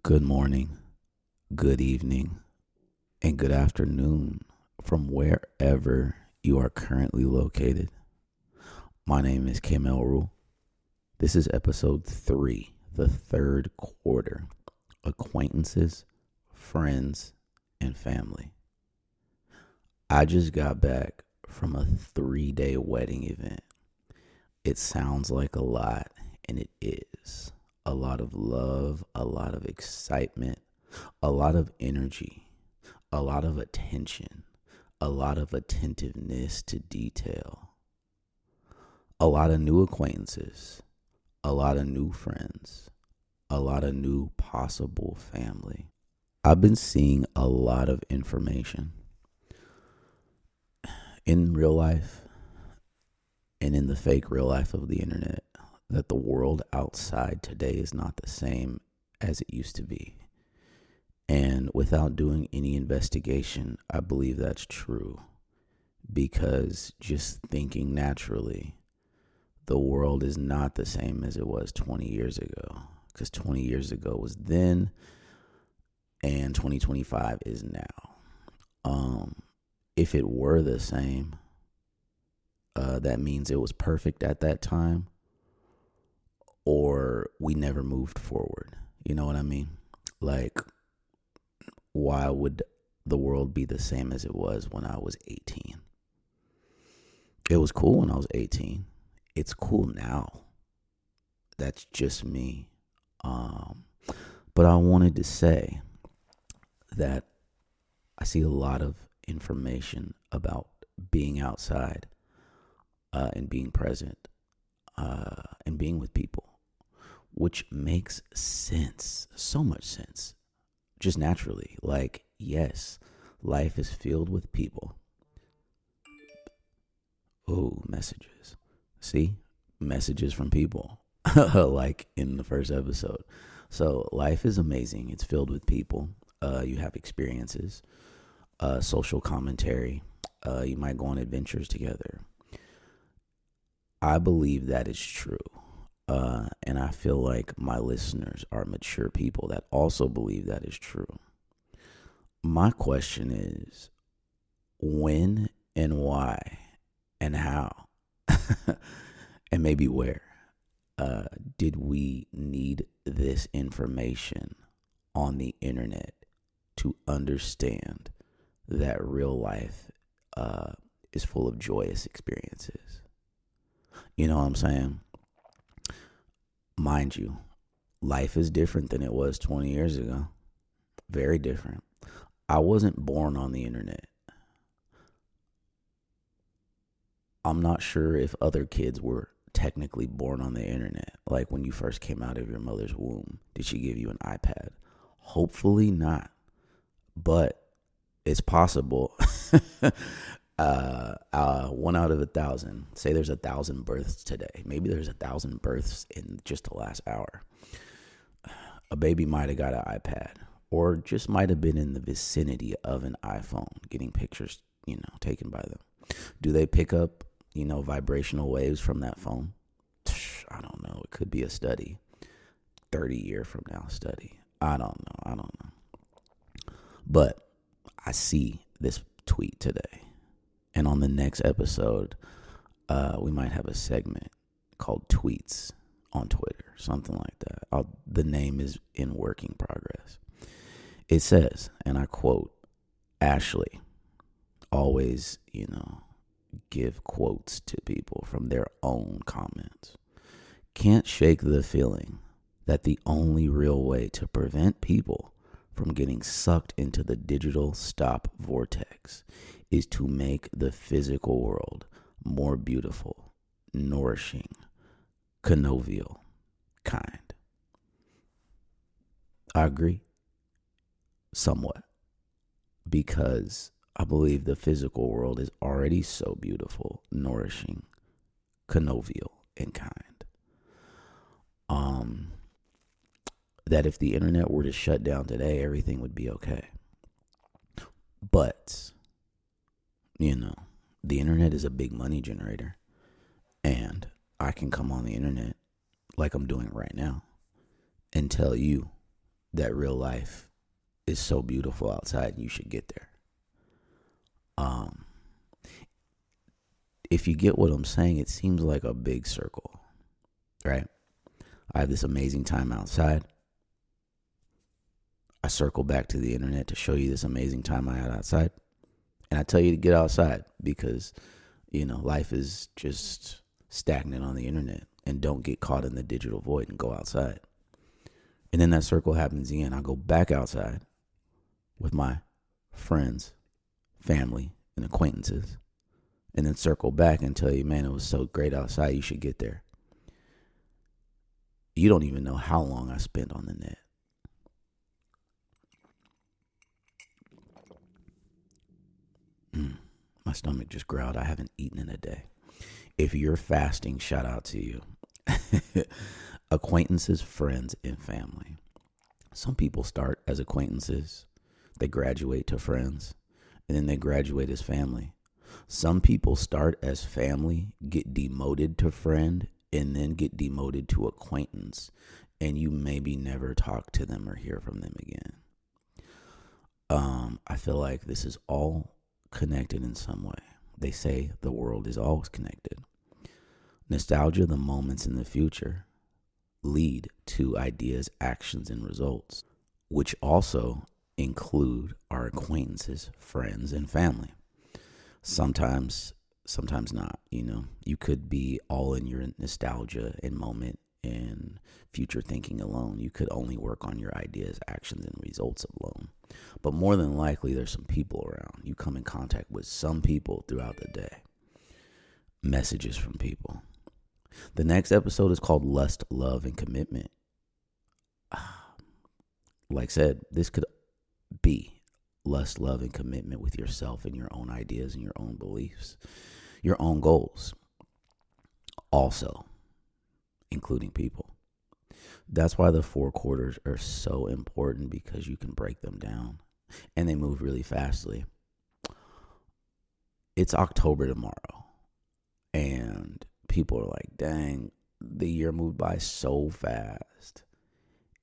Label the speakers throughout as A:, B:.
A: Good morning, good evening, and good afternoon from wherever you are currently located. My name is Kim Elrule. This is episode 3, the third quarter. Acquaintances, friends, and family. I just got back from a 3-day wedding event. It sounds like a lot, and it is. A lot of love, a lot of excitement, a lot of energy, a lot of attention, a lot of attentiveness to detail, a lot of new acquaintances, a lot of new friends, a lot of new possible family. I've been seeing a lot of information in real life and in the fake real life of the internet that the world outside today is not the same as it used to be. And without doing any investigation, I believe that's true. Because just thinking naturally, the world is not the same as it was 20 years ago. Because 20 years ago was then, and 2025 is now. If it were the same, that means it was perfect at that time, or we never moved forward. You know what I mean? Like, why would the world be the same as it was when I was 18? It was cool when I was 18. It's cool now. That's just me. But I wanted to say that I see a lot of information about being outside and being present and being with people, which makes sense, so much sense, just naturally. Like, yes, life is filled with people. Oh, messages. See? Messages from people, like in the first episode. So life is amazing. It's filled with people. You have experiences, social commentary. You might go on adventures together. I believe that is true. And I feel like my listeners are mature people that also believe that is true. My question is, when and why and how and maybe where did we need this information on the internet to understand that real life is full of joyous experiences? You know what I'm saying? Mind you, life is different than it was 20 years ago. Very different. I wasn't born on the internet. I'm not sure if other kids were technically born on the internet. Like when you first came out of your mother's womb, did she give you an iPad? Hopefully not. But it's possible. 1 out of 1,000. Say there's 1,000 births today. Maybe there's 1,000 births in just the last hour. A baby might have got an iPad, or just might have been in the vicinity of an iPhone, getting pictures, taken by them. Do they pick up, vibrational waves from that phone? I don't know. It could be a study. 30-year from now study. I don't know. But I see this tweet today. And on the next episode, we might have a segment called Tweets on Twitter, something like that. The name is in working progress. It says, and I quote, Ashley, always, give quotes to people from their own comments. Can't shake the feeling that the only real way to prevent people from getting sucked into the digital stop vortex is to make the physical world more beautiful, nourishing, connovial, kind. I agree. Somewhat. Because I believe the physical world is already so beautiful, nourishing, connovial, and kind. That if the internet were to shut down today, everything would be okay. But, the internet is a big money generator. And I can come on the internet like I'm doing right now and tell you that real life is so beautiful outside and you should get there. If you get what I'm saying, it seems like a big circle, right? I have this amazing time outside. I circle back to the internet to show you this amazing time I had outside. And I tell you to get outside because, life is just stagnant on the internet. And don't get caught in the digital void and go outside. And then that circle happens again. I go back outside with my friends, family, and acquaintances. And then circle back and tell you, man, it was so great outside. You should get there. You don't even know how long I spent on the net. My stomach just growled. I haven't eaten in a day. If you're fasting, shout out to you. Acquaintances, friends, and family. Some people start as acquaintances. They graduate to friends. And then they graduate as family. Some people start as family, get demoted to friend, and then get demoted to acquaintance. And you maybe never talk to them or hear from them again. I feel like this is all connected in some way. They say the world is always connected. Nostalgia, the moments in the future, lead to ideas, actions, and results, which also include our acquaintances, friends, and family. Sometimes not, You could be all in your nostalgia and moment and future thinking alone. You could only work on your ideas, actions, and results alone. But more than likely, there's some people around. You come in contact with some people throughout the day. Messages from people. The next episode is called Lust, Love, and Commitment. Like I said, this could be lust, love, and commitment with yourself and your own ideas and your own beliefs, your own goals. Also, including people. That's why the 4 quarters are so important, because you can break them down and they move really fastly. It's October tomorrow and people are like, dang, the year moved by so fast.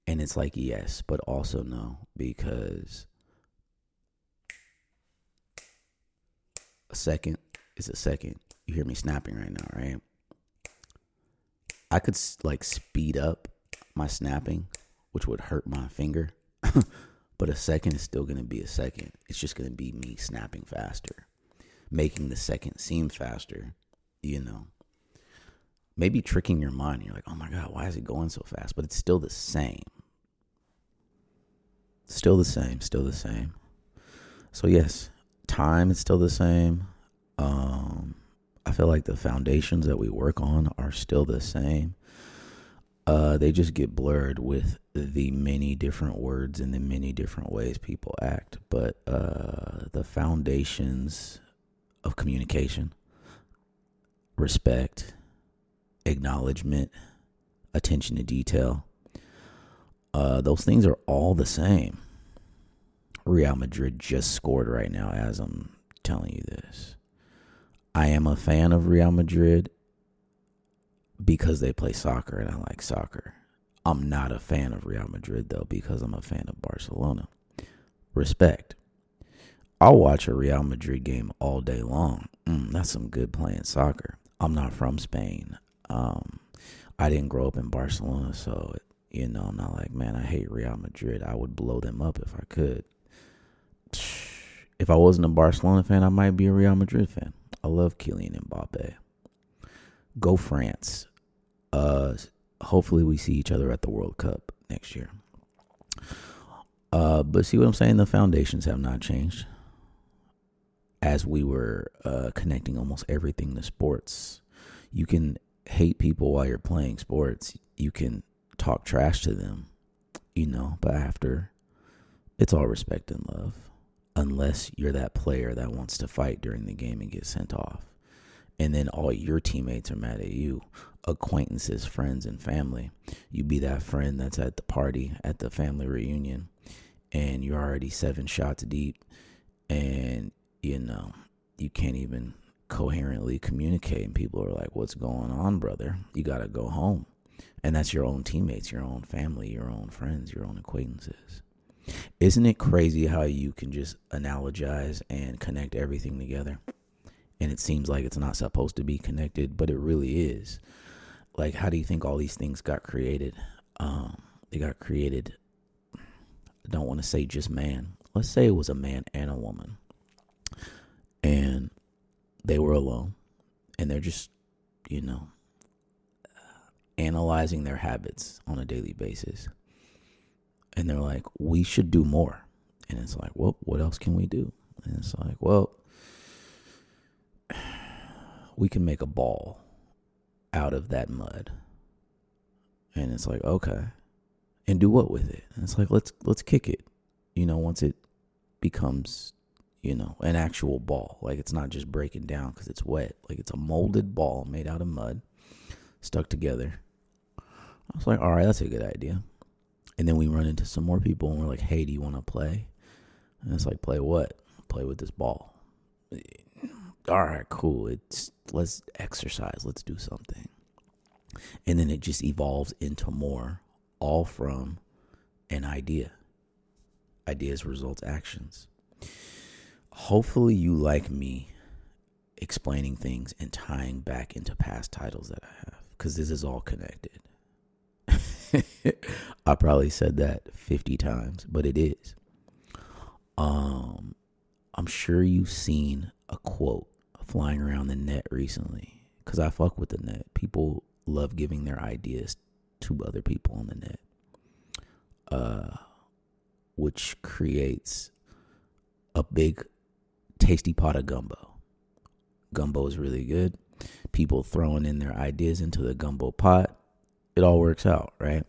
A: And it's like, yes, but also no, because a second is a second. You hear me snapping right now, right? I could speed up my snapping, which would hurt my finger. But a second is still going to be a second. It's just going to be me snapping faster, making the second seem faster, Maybe tricking your mind. You're like, oh my God, why is it going so fast? But it's still the same. Still the same. So yes, time is still the same. I feel like the foundations that we work on are still the same. They just get blurred with the many different words and the many different ways people act. But the foundations of communication, respect, acknowledgement, attention to detail, those things are all the same. Real Madrid just scored right now as I'm telling you this. I am a fan of Real Madrid because they play soccer and I like soccer. I'm not a fan of Real Madrid, though, because I'm a fan of Barcelona. Respect. I'll watch a Real Madrid game all day long. That's some good playing soccer. I'm not from Spain. I didn't grow up in Barcelona, so, I'm not like, man, I hate Real Madrid. I would blow them up if I could. If I wasn't a Barcelona fan, I might be a Real Madrid fan. I love Kylian Mbappe. Go France. Hopefully we see each other at the World Cup next year. But see what I'm saying? The foundations have not changed. As we were connecting almost everything to sports. You can hate people while you're playing sports. You can talk trash to them, but after, it's all respect and love. Unless you're that player that wants to fight during the game and get sent off. And then all your teammates are mad at you. Acquaintances, friends, and family. You be that friend that's at the party, at the family reunion, and you're already 7 shots deep, and, you can't even coherently communicate. And people are like, what's going on, brother? You got to go home. And that's your own teammates, your own family, your own friends, your own acquaintances. Isn't it crazy how you can just analogize and connect everything together? And it seems like it's not supposed to be connected, but it really is. Like, how do you think all these things got created? They got created, I don't want to say just man. Let's say it was a man and a woman. And they were alone. And they're just, analyzing their habits on a daily basis. And they're like, we should do more. And it's like, well, what else can we do? And it's like, well, we can make a ball out of that mud. And it's like, okay. And do what with it? And it's like, let's kick it. Once it becomes, an actual ball. Like, it's not just breaking down because it's wet. Like, it's a molded ball made out of mud, stuck together. I was like, all right, that's a good idea. And then we run into some more people and we're like, hey, do you want to play? And it's like, play what? Play with this ball. All right, cool. Let's exercise. Let's do something. And then it just evolves into more, all from an idea. Ideas, results, actions. Hopefully you like me explaining things and tying back into past titles that I have, because this is all connected. I probably said that 50 times, but it is. I'm sure you've seen a quote flying around the net recently, because I fuck with the net. People love giving their ideas to other people on the net, which creates a big tasty pot of gumbo. Gumbo is really good. People throwing in their ideas into the gumbo pot. It all works out, right?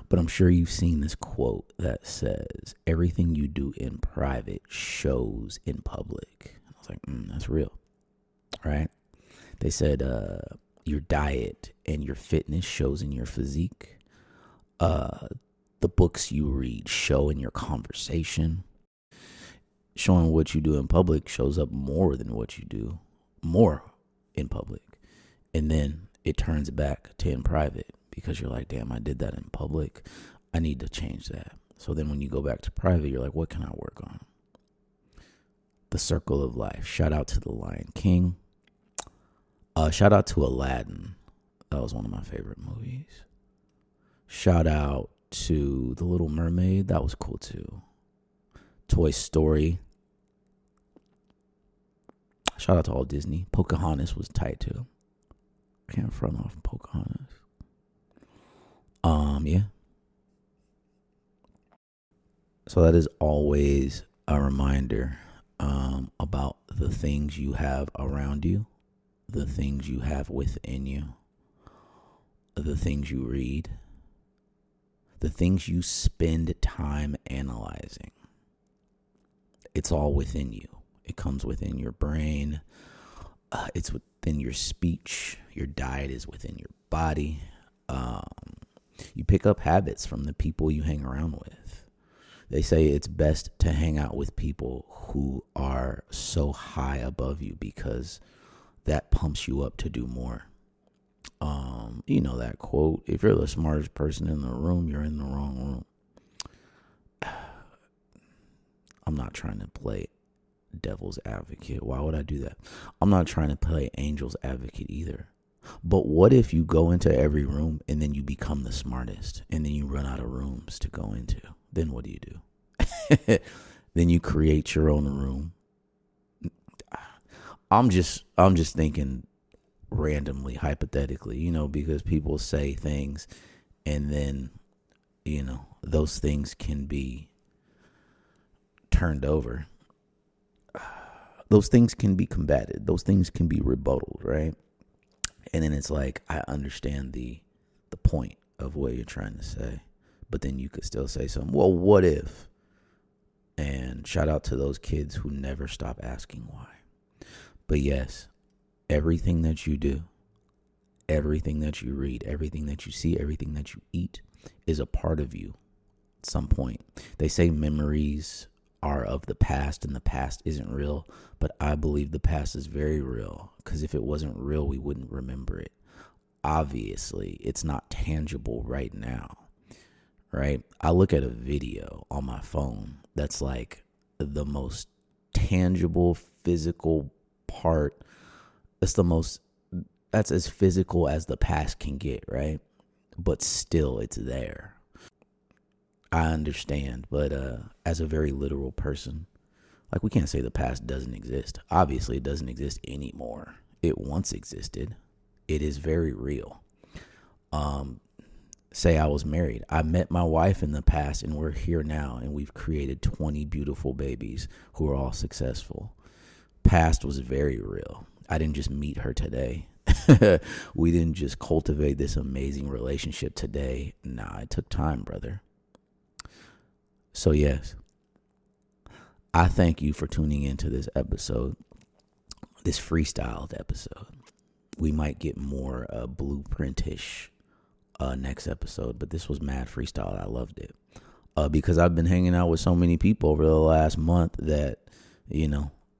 A: But I'm sure you've seen this quote that says, everything you do in private shows in public. And I was like, that's real, right? They said your diet and your fitness shows in your physique. The books you read show in your conversation. Showing what you do in public shows up more than what you do more in public. And then it turns back to in private, because you're like, damn, I did that in public. I need to change that. So then when you go back to private, you're like, what can I work on? The circle of life. Shout out to The Lion King. Shout out to Aladdin. That was one of my favorite movies. Shout out to The Little Mermaid. That was cool too. Toy Story. Shout out to all Disney. Pocahontas was tight too. Can't front off Pocahontas. Yeah. So that is always a reminder about the things you have around you, the things you have within you, the things you read, the things you spend time analyzing. It's all within you. It comes within your brain. It's within your speech. Your diet is within your body. You pick up habits from the people you hang around with. They say it's best to hang out with people who are so high above you, because that pumps you up to do more. You know that quote, if you're the smartest person in the room, you're in the wrong room. I'm not trying to play devil's advocate. Why would I do that? I'm not trying to play angel's advocate either. But what if you go into every room and then you become the smartest and then you run out of rooms to go into? Then what do you do? Then you create your own room. I'm just thinking randomly, hypothetically, because people say things and then, those things can be turned over. Those things can be combated. Those things can be rebutted, right? And then it's like, I understand the point of what you're trying to say. But then you could still say something, well, what if? And shout out to those kids who never stop asking why. But yes, everything that you do, everything that you read, everything that you see, everything that you eat is a part of you at some point. They say memories are of the past and the past isn't real, but I believe the past is very real, because if it wasn't real, we wouldn't remember it. obviously it's not tangible right now, right? I look at a video on my phone that's like the most tangible physical part. That's as physical as the past can get, right? But still it's there. I understand, but as a very literal person, like, we can't say the past doesn't exist. Obviously, it doesn't exist anymore. It once existed. It is very real. Say I was married. I met my wife in the past, and we're here now, and we've created 20 beautiful babies who are all successful. Past was very real. I didn't just meet her today. We didn't just cultivate this amazing relationship today. Nah, it took time, brother. So, yes, I thank you for tuning into this episode, this freestyled episode. We might get more blueprintish next episode, but this was mad freestyle. I loved it because I've been hanging out with so many people over the last month that,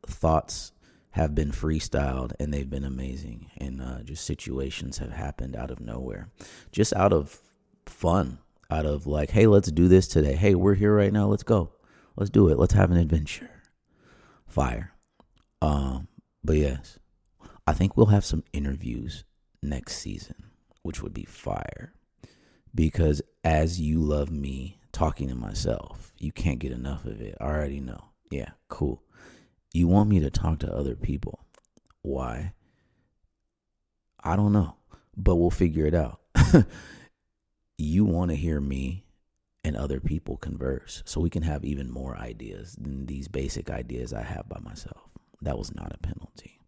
A: thoughts have been freestyled and they've been amazing. And just situations have happened out of nowhere, just out of fun, out of like, hey, let's do this today. Hey, we're here right now. Let's go. Let's do it. Let's have an adventure. Fire. But yes, I think we'll have some interviews next season, which would be fire. Because as you love me talking to myself, you can't get enough of it. I already know. Yeah, cool. You want me to talk to other people. Why? I don't know, but we'll figure it out. You want to hear me and other people converse so we can have even more ideas than these basic ideas I have by myself. That was not a penalty.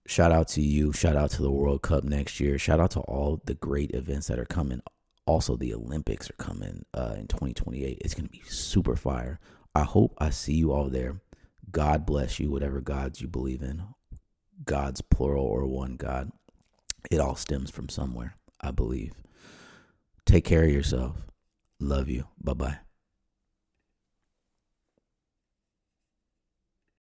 A: Shout out to you. Shout out to the World Cup next year. Shout out to all the great events that are coming. Also, the Olympics are coming in 2028. It's going to be super fire. I hope I see you all there. God bless you, whatever gods you believe in. Gods, plural or one God. It all stems from somewhere, I believe. Take care of yourself. Love you. Bye-bye.